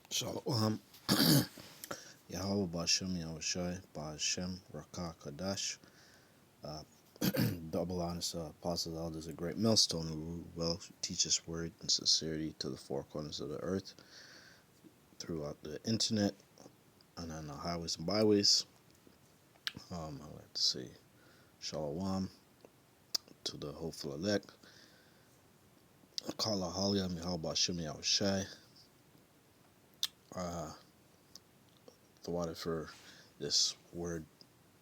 Shalom. Yahweh Bashem Yahushai Bashem Rakah Kadash. Uh, Double honest apostles, elders, a great millstone who will teach his word in sincerity to the four corners of the earth throughout the internet and on the highways and byways. I like to say Shalom to the hopeful elect. Kala Halia Yahweh Bashem Yahushai. Thought for this word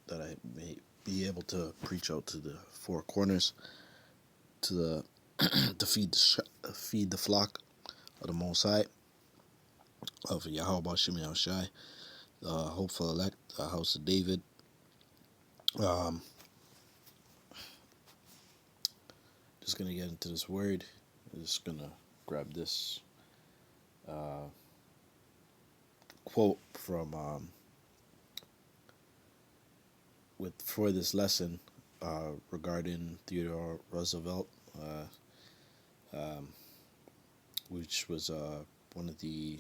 that I may be able to preach out to the four corners, to the to feed the flock of the Most High, of Yahweh Bashim Yahushai, the hopeful elect, the house of David. Um, just gonna get into this word. I'm just gonna grab this quote from for this lesson regarding Theodore Roosevelt, which was one of the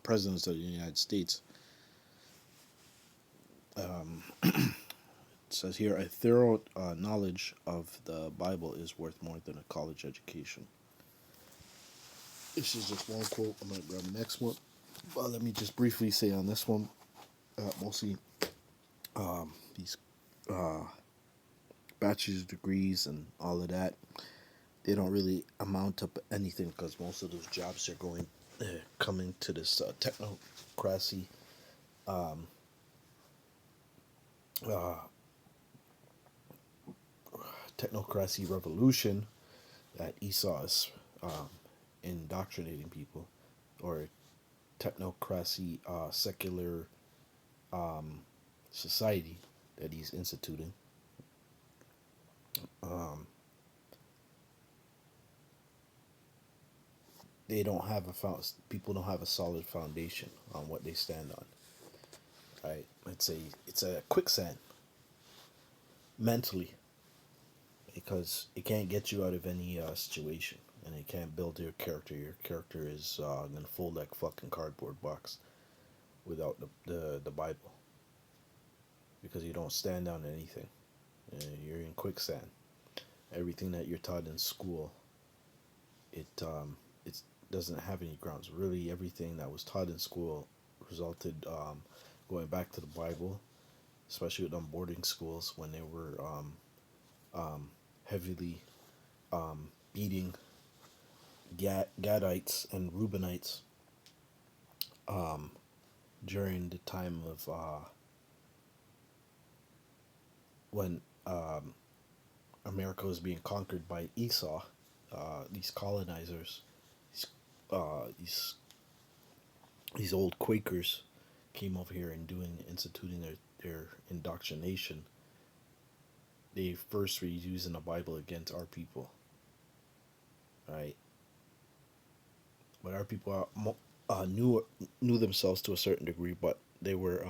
presidents of the United States. It says here, a thorough knowledge of the Bible is worth more than a college education. This is just one quote. I'm going to grab the next one. But let me just briefly say on this one, mostly these bachelor's degrees and all of that, they don't really amount to anything because most of those jobs are coming to this technocracy technocracy revolution that Esau is indoctrinating people, or technocracy secular society that he's instituting. They don't have people don't have a solid foundation on what they stand on. Right? It's a quicksand mentally, because it can't get you out of any situation, and it can't build your character. Your character is gonna fold like fucking cardboard box without the Bible, because you don't stand on anything. You're in quicksand. Everything that you're taught in school, it doesn't have any grounds. Really, everything that was taught in school resulted going back to the Bible, especially with them boarding schools when they were heavily beating Gadites and Reubenites during the time of when America was being conquered by Esau. These colonizers, these, uh, these these old Quakers came over here and instituting their indoctrination. They first were using the Bible against our people, right? But our people knew themselves to a certain degree, but they were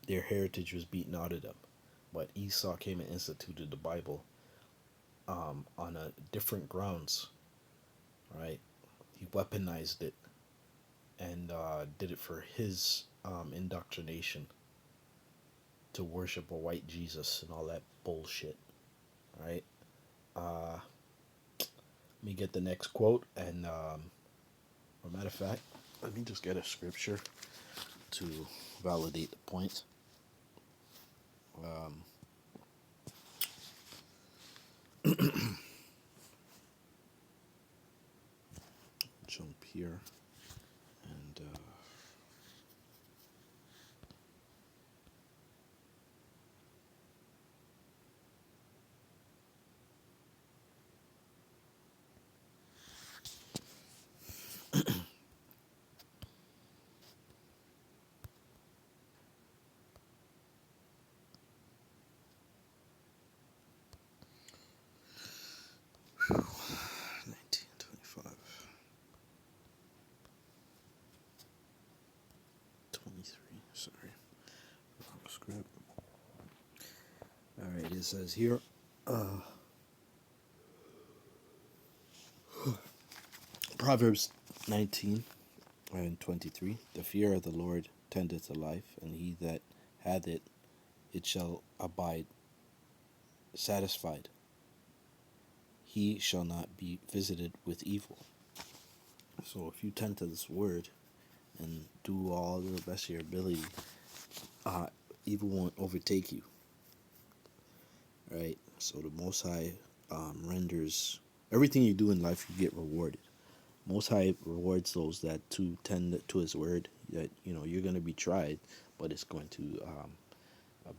their heritage was beaten out of them. But Esau came and instituted the Bible on a different grounds, right? He weaponized it and did it for his indoctrination to worship a white Jesus and all that bullshit, right? Let me get the next quote, and as a matter of fact, let me just get a scripture to validate the point. Jump here and uh, 1925, 23. Sorry, wrong script. All right, it says here, Proverbs 19 and 23. The fear of the Lord tendeth to life, and he that hath it, it shall abide satisfied. He shall not be visited with evil. So if you tend to this word and do all the best of your ability, uh, evil won't overtake you. Right? So the Most High renders everything you do in life, you get rewarded. Most High rewards those that to tend to His word. That you're going to be tried, but it's going to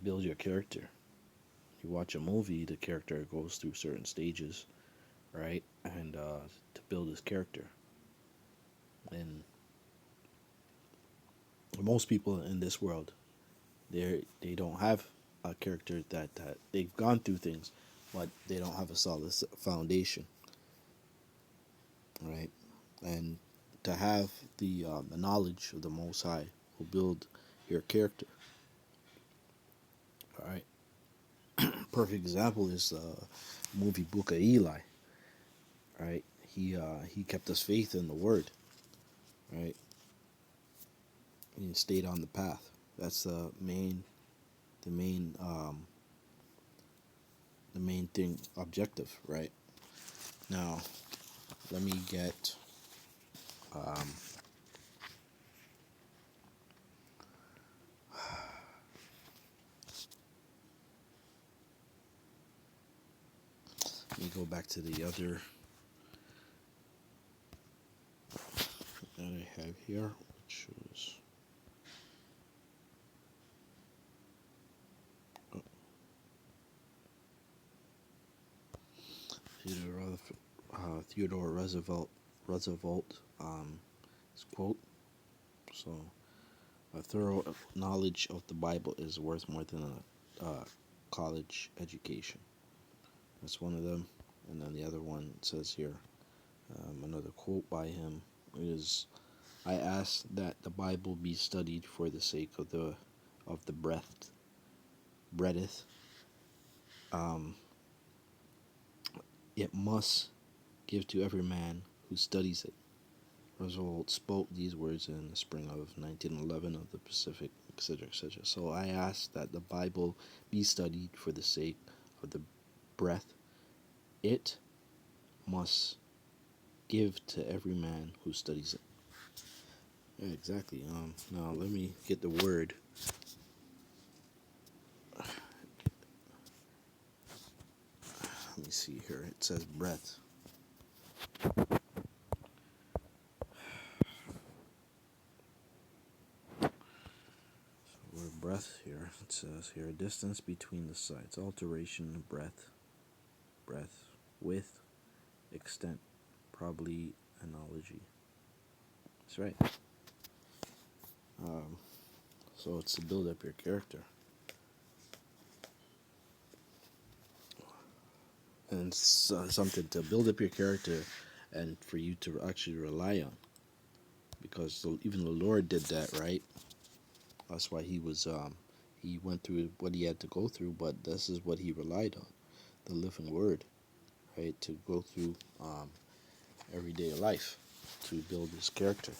build your character. You watch a movie, the character goes through certain stages, right? And to build his character. And most people in this world, they don't have a character that they've gone through things, but they don't have a solid foundation, right? And to have the knowledge of the Most High will build your character. All right. Perfect example is the movie Book of Eli. Right. He kept his faith in the Word. Right. And stayed on the path. That's the main the main thing objective. Right. Now, let me get um, let me go back to the other that I have here, which was Theodore Roosevelt his quote. So, a thorough knowledge of the Bible is worth more than a college education. That's one of them. And then the other one says here, another quote by him is, "I ask that the Bible be studied for the sake of the breadth. Um, it must give to every man who studies it." Roosevelt spoke these words in the spring of 1911 of the Pacific, etc., etc. So I ask that the Bible be studied for the sake of the breadth. It must give to every man who studies it. Yeah, exactly. Now let me get the word. Let me see here. It says breath. Word breath here. It says here distance between the sides, alteration of breath, width, extent, probably analogy. That's right. Um, so it's to build up your character. And it's something to build up your character and for you to actually rely on. Because even the Lord did that, right? That's why he went through what he had to go through, but this is what he relied on, the living word, right? To go through everyday life, to build his character,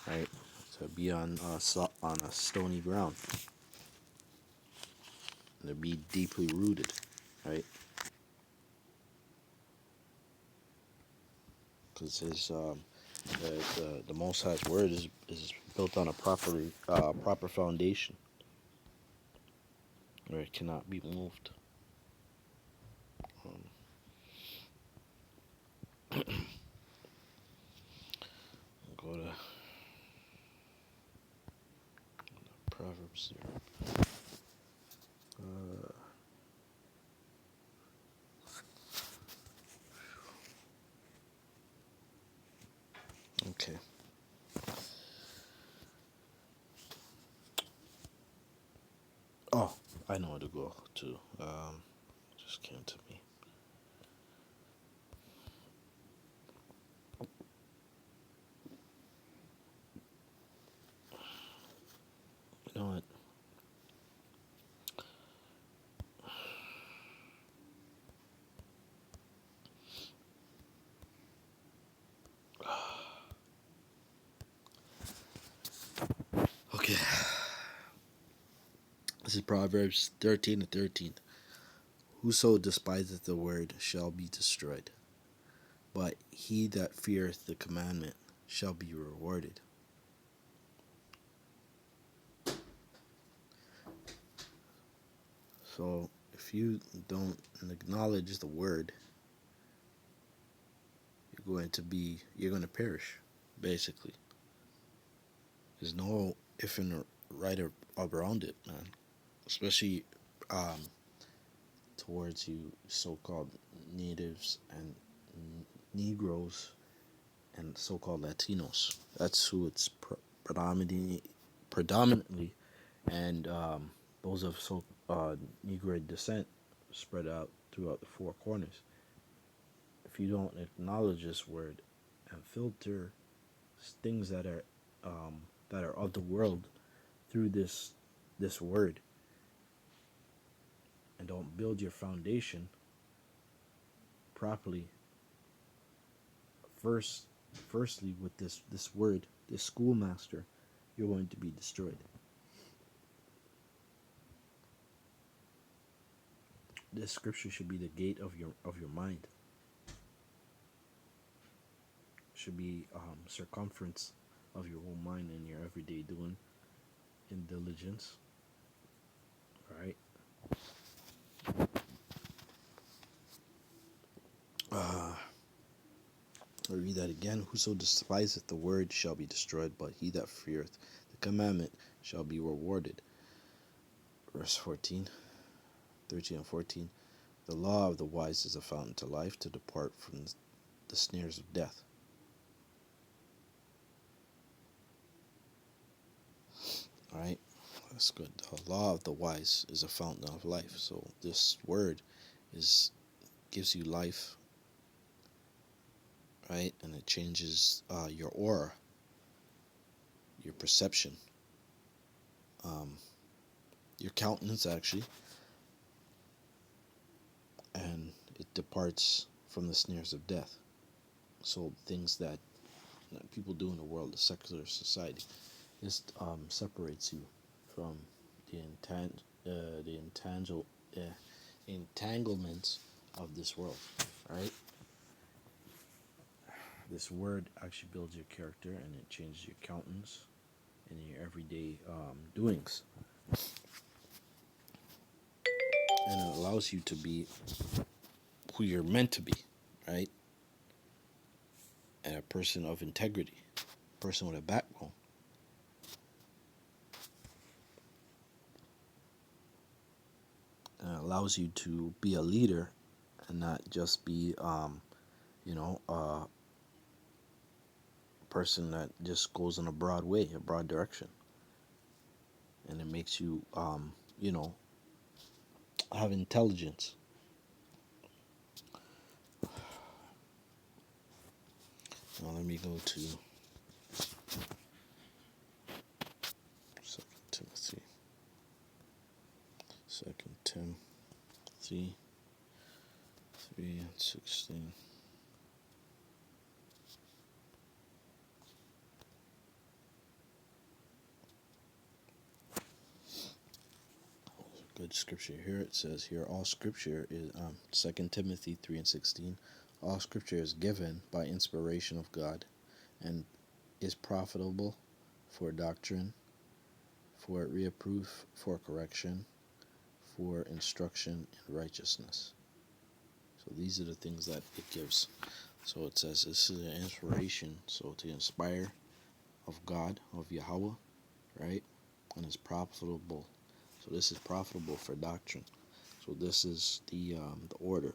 right? To be on a stony ground, and to be deeply rooted, right? Because the Most High's word is built on a proper foundation, where it cannot be moved. Um, go to Proverbs here. Okay. Oh, I know where to go to. Just came to me. You know what? This is Proverbs 13:13. Whoso despiseth the word shall be destroyed, but he that feareth the commandment shall be rewarded. So if you don't acknowledge the word, you're going to perish, basically. There's no if and right or around it, man. Especially towards you so-called natives and Negroes and so-called Latinos. That's who it's predominantly, and those of Negroid descent spread out throughout the four corners. If you don't acknowledge this word and filter things that are of the world through this word, and don't build your foundation properly, firstly with this word, this schoolmaster, you're going to be destroyed. This scripture should be the gate of your mind. Should be circumference of your whole mind in your everyday doing in diligence. All right. I'll read that again. Whoso despiseth the word shall be destroyed, but he that feareth the commandment shall be rewarded. Verse 13 and 14. The law of the wise is a fountain to life, to depart from the snares of death. Alright, that's good. The law of the wise is a fountain of life. So this word gives you life, right? And it changes your aura, your perception, your countenance, actually. And it departs from the snares of death. So things that people do in the world, the secular society, this separates you from the entanglements of this world, right? This word actually builds your character, and it changes your countenance in your everyday doings, and it allows you to be who you're meant to be, right? And a person of integrity, a person with a backbone. And it allows you to be a leader and not just be, a person that just goes in a broad way, a broad direction. And it makes you, have intelligence. Now let me go to 2 Timothy. 2 Timothy 3:16. Good scripture here. It says here, all scripture is 2 Timothy 3:16. All scripture is given by inspiration of God, and is profitable for doctrine, for reproof, for correction, for instruction in righteousness. So these are the things that it gives. So it says this is an inspiration, so to inspire of God, of Yahweh, right? And it's profitable. So this is profitable for doctrine. So this is the order.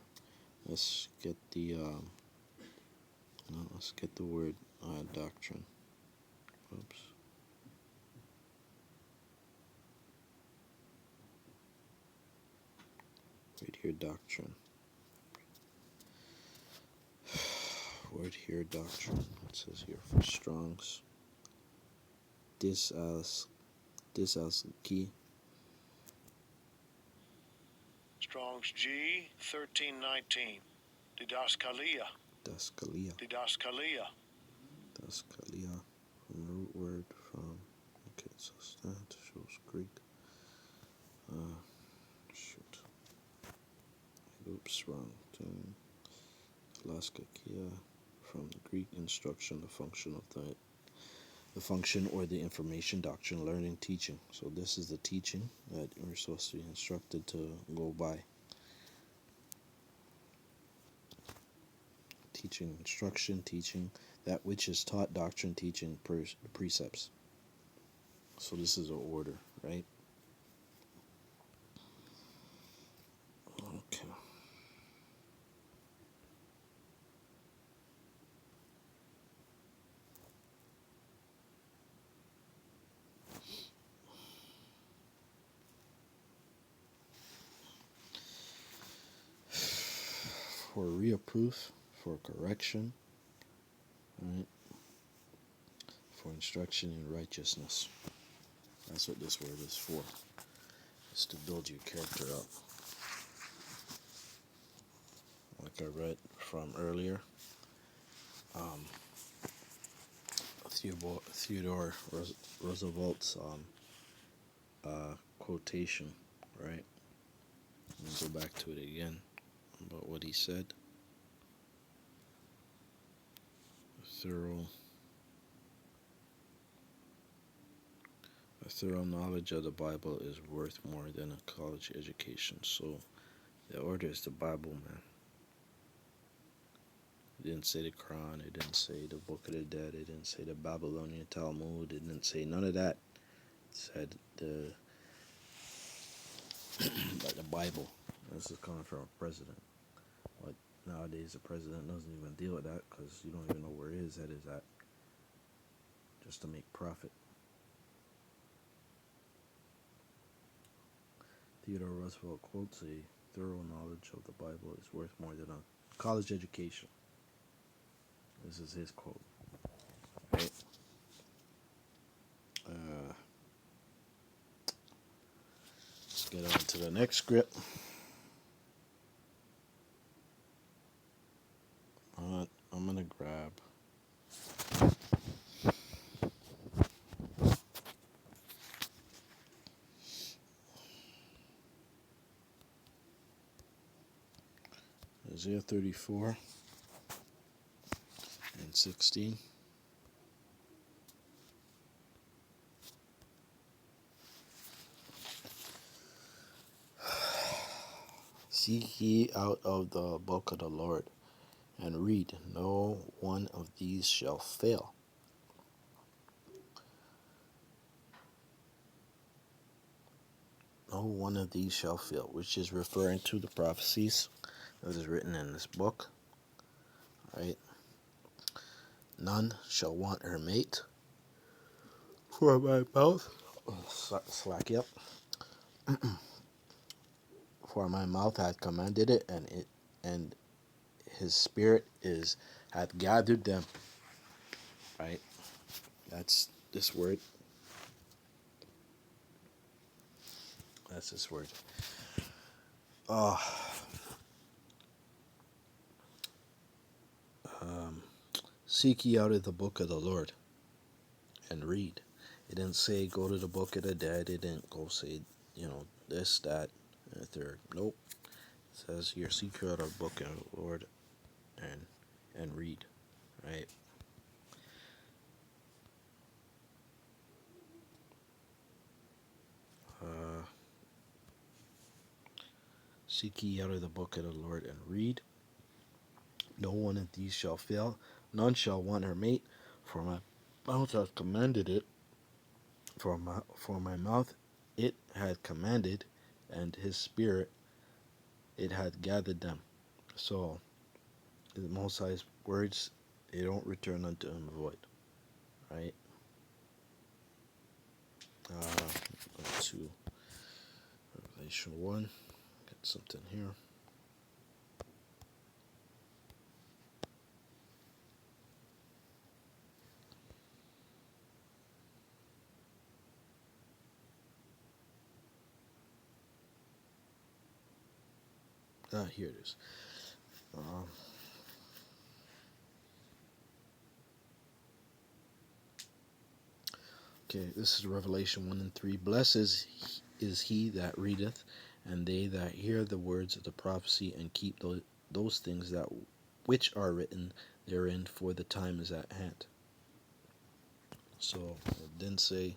Let's get the word doctrine. Oops. Right here, doctrine. Word here, doctrine. It says here for Strong's. This as key. Strong's G 1319. Didaskalia. Daskalia. Didaskalia. Daskalia. From root word from. Okay, so that shows Greek. Shoot. Oops, wrong thing. Alaska Kia. From the Greek instruction, the function of the function or the information, doctrine, learning, teaching. So this is the teaching that we're supposed to be instructed to go by. Teaching, instruction, teaching, that which is taught, doctrine, teaching, precepts. So this is an order, right? Okay. For reproof, for correction, right? For instruction in righteousness. That's what this word is for. It's to build your character up. Like I read from earlier, Theodore Roosevelt's quotation, right? Let me go back to it again about what he said. A thorough knowledge of the Bible is worth more than a college education. So the order is the Bible, man. It didn't say the Quran. It didn't say the Book of the Dead. It didn't say the Babylonian Talmud. It didn't say none of that. It said like the Bible. This is coming from a president. But nowadays the president doesn't even deal with that because you don't even know where his head is at. Just to make profit. Theodore Roosevelt quotes, a thorough knowledge of the Bible is worth more than a college education. This is his quote. Right? Let's get on to the next script. I'm going to grab Isaiah 34 and 16. Seek ye out of the book of the Lord, and read. No one of these shall fail. No one of these shall fail, which is referring to the prophecies that is written in this book. Right? None shall want her mate. For my mouth, slack up. For my mouth hath commanded it, and his spirit hath gathered them. Right? That's this word. That's this word. Seek ye out of the book of the Lord and read. It didn't say go to the book of the dead. It didn't go say, this, that, and the third. Nope. It says here, seek out of the book of the Lord and read. Right? Seek ye out of the book of the Lord and read. No one of these shall fail. None shall want her mate. For my mouth hath commanded it. For my mouth it had commanded, and his spirit it had gathered them. So the Most High's words, they don't return unto him void. Right? Go to Revelation 1. Get something here. Here it is. Okay, this is Revelation 1 and 3. Blessed is he that readeth, and they that hear the words of the prophecy, and keep those things that which are written therein, for the time is at hand. So it didn't say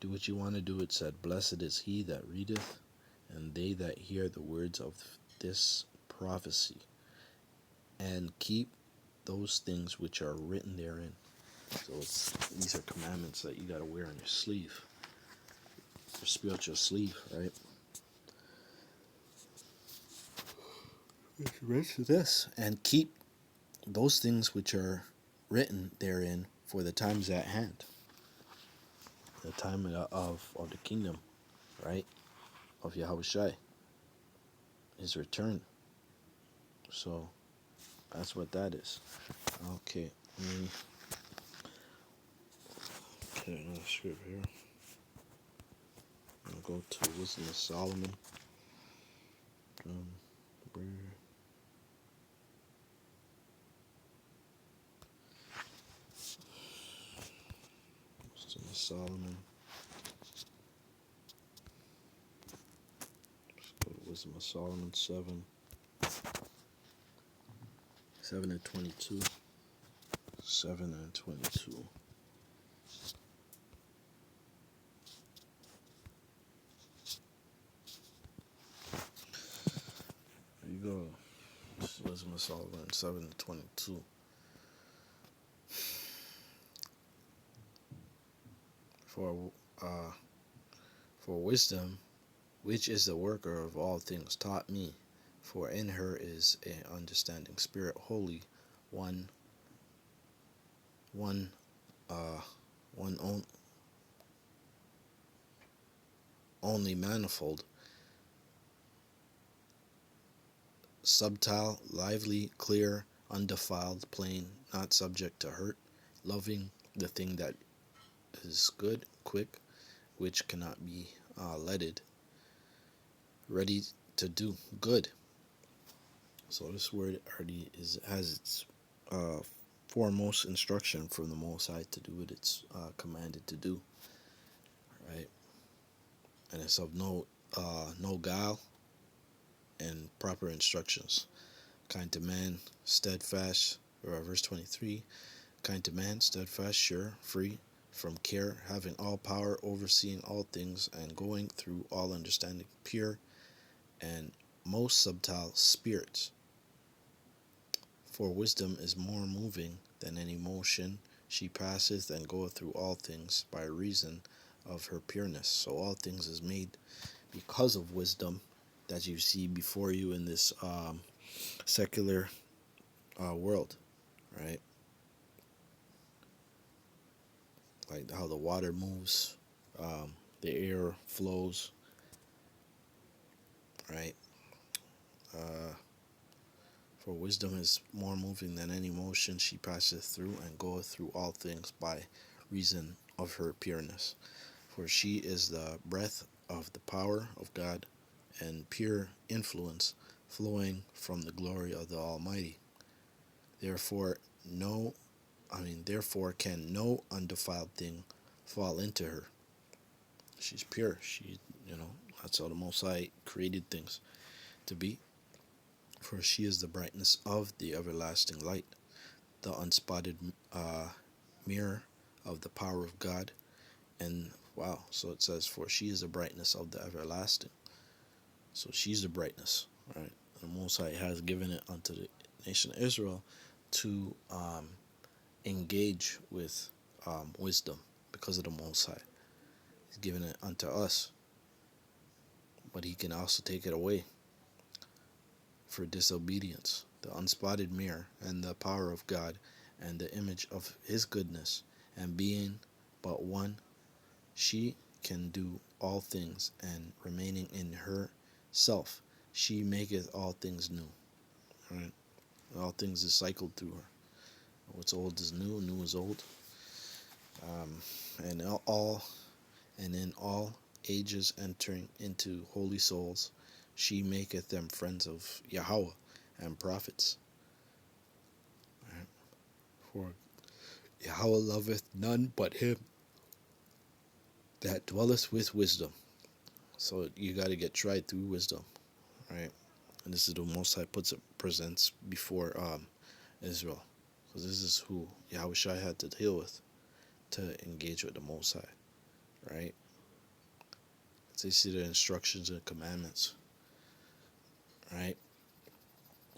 do what you want to do. It said, blessed is he that readeth, and they that hear the words of this prophecy, and keep those things which are written therein. So these are commandments that you got to wear on your sleeve, your spiritual sleeve, right? Right to this, and keep those things which are written therein, for the time is at hand. The time of the kingdom, right? Of Yahushai, his return. So that's what that is. Okay, let me get another script here. I'll go to Wisdom of Solomon. Wisdom of Solomon. Let's go to Wisdom of Solomon 7. 7 and 22. 7 and 22. There you go. This is Wisdom of Solomon 7 and 22. For wisdom, which is the worker of all things, taught me, for in her is an understanding spirit, holy, one only, manifold, subtile, lively, clear, undefiled, plain, not subject to hurt, loving the thing that is good, quick, which cannot be letted, ready to do good. So this word already has its foremost instruction from the Most High to do what it's commanded to do, right? And it's of no guile and proper instructions. Kind to man, steadfast, verse 23, kind to man, steadfast, sure, free from care, having all power, overseeing all things, and going through all understanding, pure and most subtile spirits. For wisdom is more moving than any motion. She passeth and goeth through all things by reason of her pureness. So all things is made because of wisdom that you see before you in this secular world, right? Like how the water moves, the air flows, right? For wisdom is more moving than any motion. She passeth through and goeth through all things by reason of her pureness. For she is the breath of the power of God and pure influence flowing from the glory of the Almighty. Therefore can no undefiled thing fall into her. She's pure. That's how the Most High created things to be. For she is the brightness of the everlasting light, the unspotted mirror of the power of God. And wow, so it says, for she is the brightness of the everlasting. So she's the brightness, right? The Most High has given it unto the nation of Israel to engage with wisdom because of the Most High. He's given it unto us, but he can also take it away for disobedience. The unspotted mirror and the power of God and the image of his goodness, and being but one, she can do all things, and remaining in herself, she maketh all things new. Right? All things is cycled through her. What's old is new, new is old. And in all ages entering into holy souls, she maketh them friends of Yahweh and prophets. Right? For Yahweh loveth none but him that dwelleth with wisdom. So you got to get tried through wisdom, right? And this is the Most High presents before Israel, because this is who Yahweh Shai had to deal with to engage with the Most High, right? They see the instructions and commandments, right?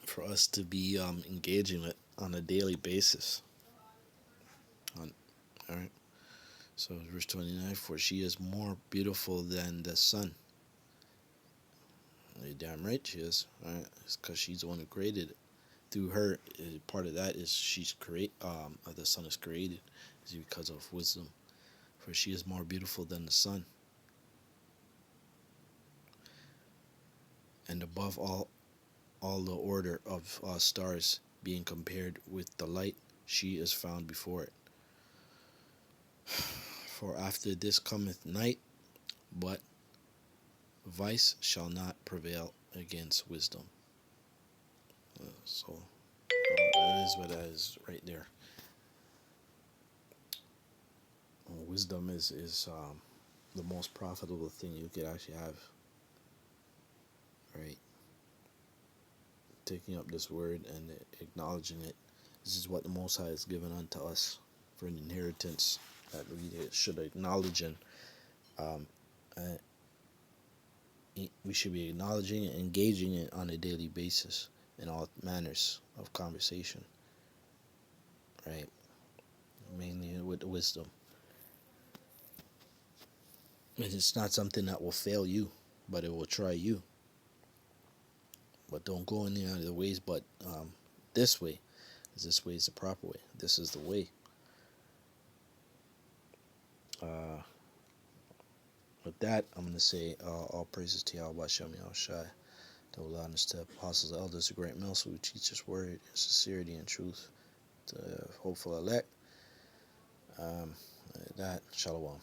For us to be engaging it on a daily basis. All right. So verse 29, for she is more beautiful than the sun. You're damn right she is, right? It's because she's the one who created it. Through her, part of that is the sun is created, is because of wisdom. For she is more beautiful than the sun, and above all the order of stars being compared with the light, she is found before it. For after this cometh night, but vice shall not prevail against wisdom. So that is what that is right there. Wisdom is the most profitable thing you could actually have, right? Taking up this word and acknowledging it. This is what the Most High has given unto us for an inheritance that we should acknowledge, and we should be acknowledging and engaging it on a daily basis in all manners of conversation, right? Mainly with wisdom. And it's not something that will fail you, but it will try you. But don't go in the other ways, but this way, because this way is the proper way. This is the way. With that, I'm going to say all praises to Yahweh Shem Yahushai, to Allah and the apostles, the elders, the great Milsa who teach His word in sincerity and truth to hopeful elect. That, Shalom.